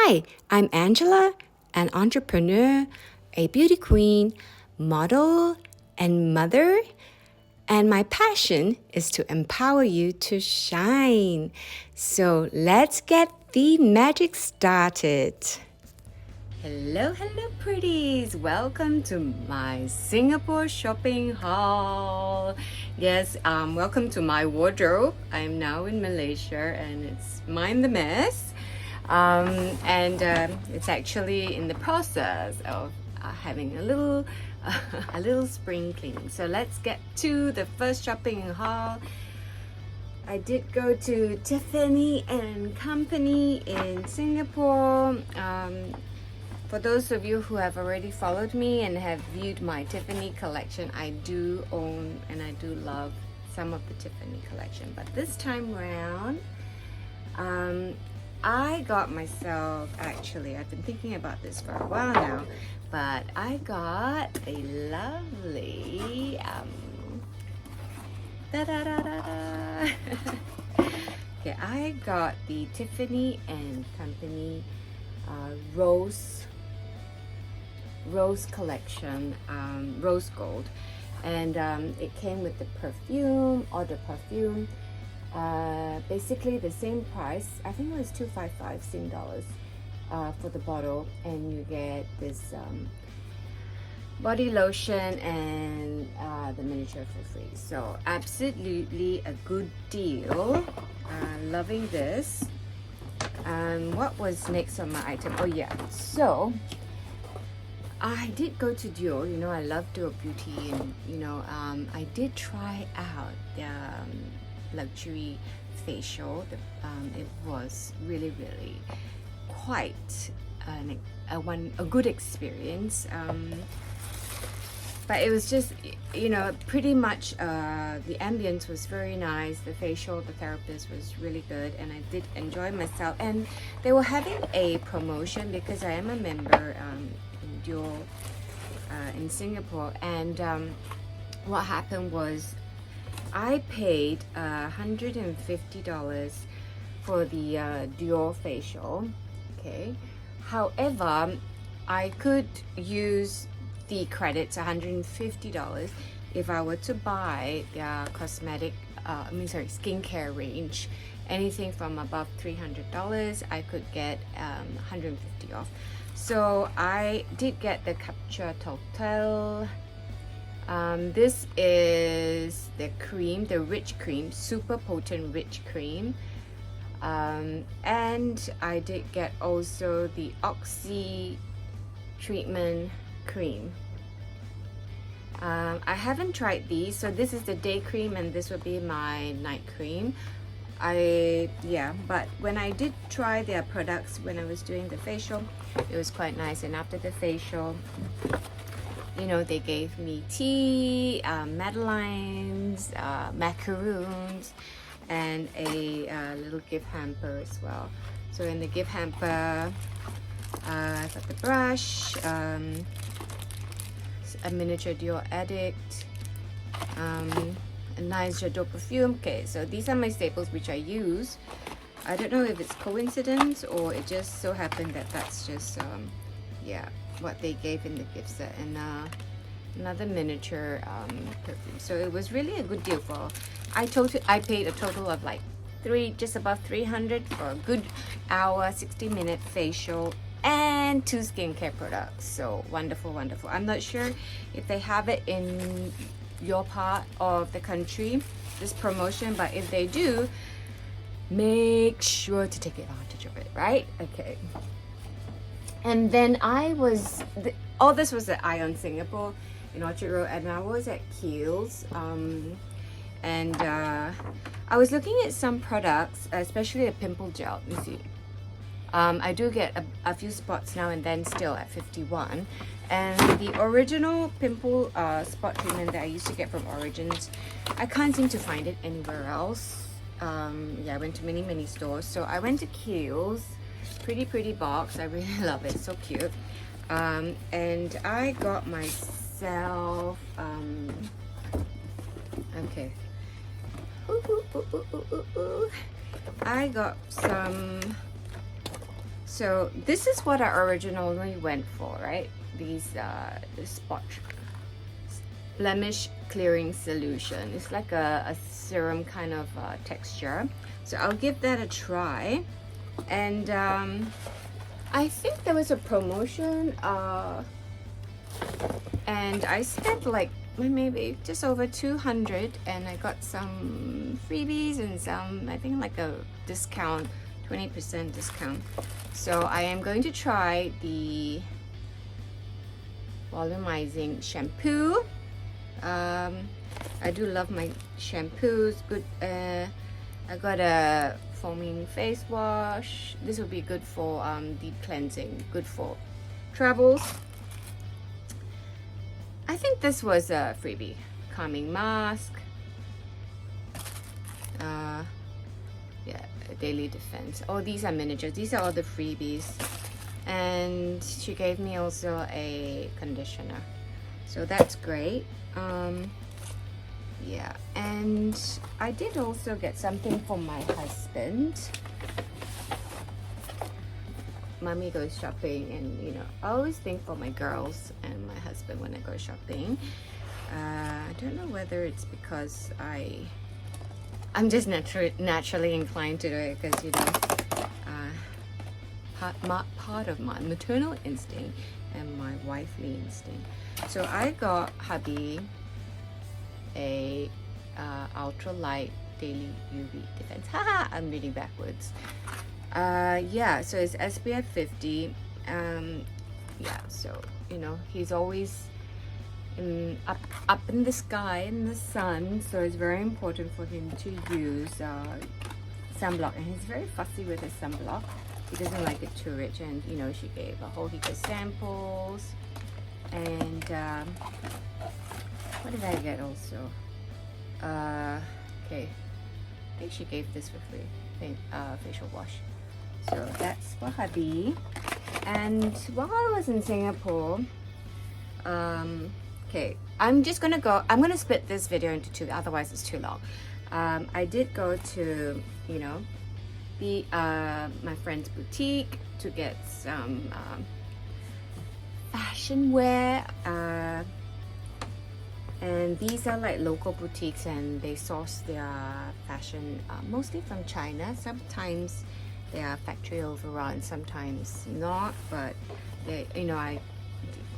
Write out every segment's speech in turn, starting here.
Hi, I'm Angela, an entrepreneur, a beauty queen, model, and mother. And my passion is to empower you to shine. So let's get the magic started. Hello, hello, pretties. Welcome to my Singapore shopping haul. Yes, welcome to my wardrobe. I'm now in Malaysia and it's Mind the Mess. It's actually in the process of having a little a little spring cleaning. So let's get to the first shopping haul. I did go to Tiffany and Company in Singapore. For those of you who have already followed me and have viewed my Tiffany collection, I do own and I do love some of the Tiffany collection. But this time around, I got myself, actually, I've been thinking about this for a while now, but I got a lovely, okay, I got the Tiffany and Company Rose collection, rose gold, and it came with the perfume, or the perfume. Basically the same price. I think it was $255 Sing dollars for the bottle, and you get this body lotion and the miniature for free. So absolutely a good deal. Loving this. What was next on my item? Oh yeah, so I did go to Dior. You know, I love Dior Beauty, and you know, I did try out the luxury facial. It was really quite a good experience, but it was just, you know, pretty much the ambience was very nice. The facial, the therapist was really good, and I did enjoy myself. And they were having a promotion because I am a member in Dior in Singapore, and what happened was I paid $150 for the Dior facial. Okay, however, I could use the credits, $150, if I were to buy their skincare range. Anything from above $300, I could get $150 off. So I did get the Capture Total. This is the cream, the rich cream, super potent rich cream. And I did get also the Oxy treatment cream. I haven't tried these, so this is the day cream and this would be my night cream. But when I did try their products when I was doing the facial, it was quite nice. And after the facial, you know, they gave me tea, madeleines, macaroons, and a little gift hamper as well. So in the gift hamper, I got the brush, a miniature Dior Addict, a nice Jadot perfume. Okay, so these are my staples which I use. I don't know if it's coincidence or it just so happened that that's just what they gave in the gift set, and another miniature perfume. So it was really a good deal for. I paid a total of like just above 300 for a good hour, 60-minute facial and 2 skincare products. So wonderful. I'm not sure if they have it in your part of the country, this promotion, but if they do, make sure to take advantage of it, right? Okay. And then this was at Ion Singapore in Orchard Road, and I was at Kiehl's, and I was looking at some products, especially a pimple gel. You see, I do get a few spots now and then still at 51, and the original pimple spot treatment that I used to get from Origins, I can't seem to find it anywhere else. I went to many stores, so I went to Kiehl's. Pretty box. I really love it, so cute. And I got myself okay, I got some So this is what I originally went for, right? These spot blemish clearing solution. It's like a serum kind of texture. So I'll give that a try. And I think there was a promotion and I spent like maybe just over 200 and I got some freebies and some, I think like a discount, 20% discount. So I am going to try the volumizing shampoo. I do love my shampoos. Good. I got a foaming face wash. This will be good for deep cleansing, good for travels. I think this was a freebie. Calming mask. Yeah, daily defense. Oh, these are miniatures. These are all the freebies. And she gave me also a conditioner. So that's great. Yeah, and I did also get something for my husband. Mommy goes shopping, and you know, I always think for my girls and my husband when I go shopping. I don't know whether it's because I'm just naturally inclined to do it, because you know, part of my maternal instinct and my wifely instinct. So I got hubby a ultralight daily UV defense. Haha, I'm reading backwards. Yeah, so it's SPF 50. Yeah, so you know, he's always up in the sky in the sun, so it's very important for him to use sunblock, and he's very fussy with his sunblock. He doesn't like it too rich, and you know, she gave a whole heap of samples. And what did I get also? Okay, I think she gave this for free. Facial wash. So that's for hubby. And while I was in Singapore, okay, I'm gonna split this video into two, otherwise it's too long. I did go to, you know, my friend's boutique to get some fashion wear, and these are like local boutiques, and they source their fashion mostly from China. Sometimes they are factory overrun, sometimes not, but they, you know,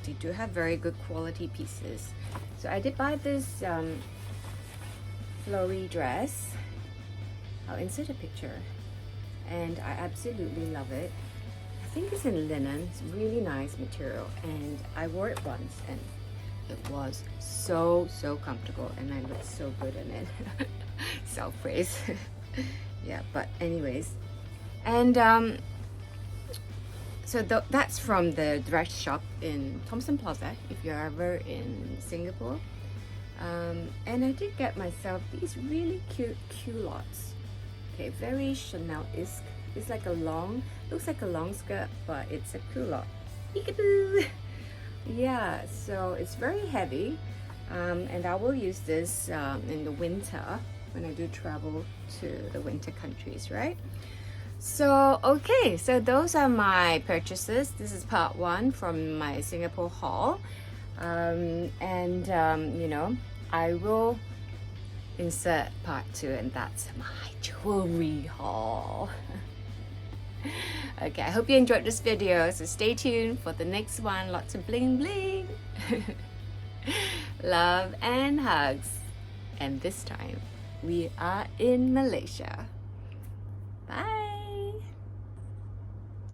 they do have very good quality pieces. So I did buy this flowy dress. I'll insert a picture, and I absolutely love it. I think it's in linen. It's really nice material, and I wore it once and it was so comfortable, and I looked so good in it. Self-praise. Yeah, but anyways, and so that's from the dress shop in Thomson Plaza if you're ever in Singapore. And I did get myself these really cute culottes. Okay, very Chanel-esque. It's like looks like a long skirt, but it's a culotte. Peekaboo! Yeah, so it's very heavy, and I will use this in the winter when I do travel to the winter countries, right? So okay, so those are my purchases. This is part one from my Singapore haul, and you know, I will insert part two, and that's my jewelry haul. Okay, I hope you enjoyed this video, so stay tuned for the next one. Lots of bling bling. Love and hugs. And this time we are in Malaysia. Bye.